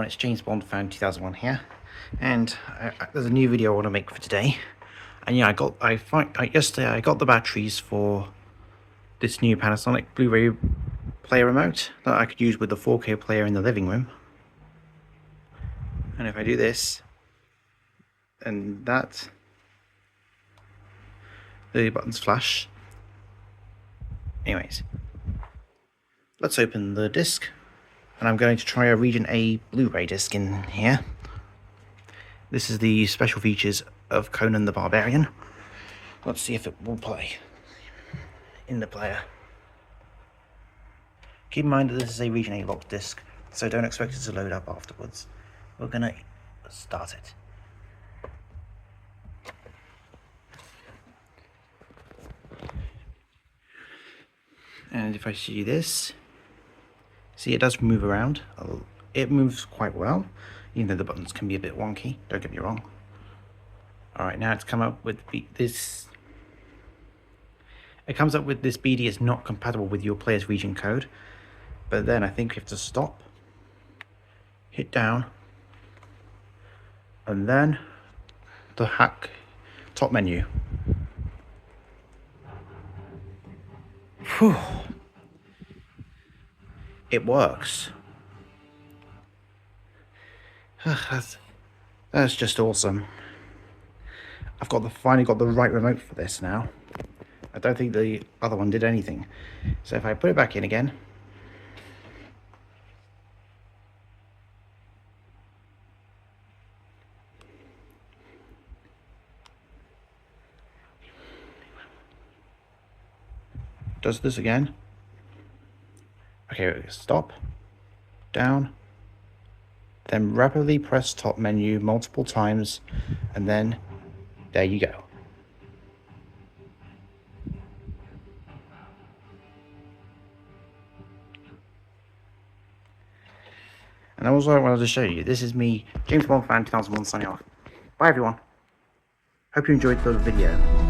everyone, it's James Bond fan 2001 here, and there's a new video I want to make for today. And yeah, yesterday I got the batteries for this new Panasonic Blu-ray player remote that I could use with the 4K player in the living room. And if I do this, and that, the buttons flash. Anyways, let's open the disc. And I'm going to try a Region A Blu-ray disc in here. This is the special features of Conan the Barbarian. Let's see if it will play in the player. Keep in mind that this is a Region A locked disc, so don't expect it to load up afterwards. We're gonna start it. And if I see this, see, it does move around. It moves quite well, even though the buttons can be a bit wonky, don't get me wrong. Alright, now it's come up with this. It comes up with this BD is not compatible with your player's region code. But then I think you have to stop, hit down, and then the hack top menu. Whew. It works. That's just awesome. I've finally got the right remote for this now. I don't think the other one did anything. So if I put it back in again, does this again. Okay, stop, down, then rapidly press top menu multiple times, and then there you go. And that was what I wanted to show you. This is me, James Bond fan 2001, signing off. Bye everyone. Hope you enjoyed the video.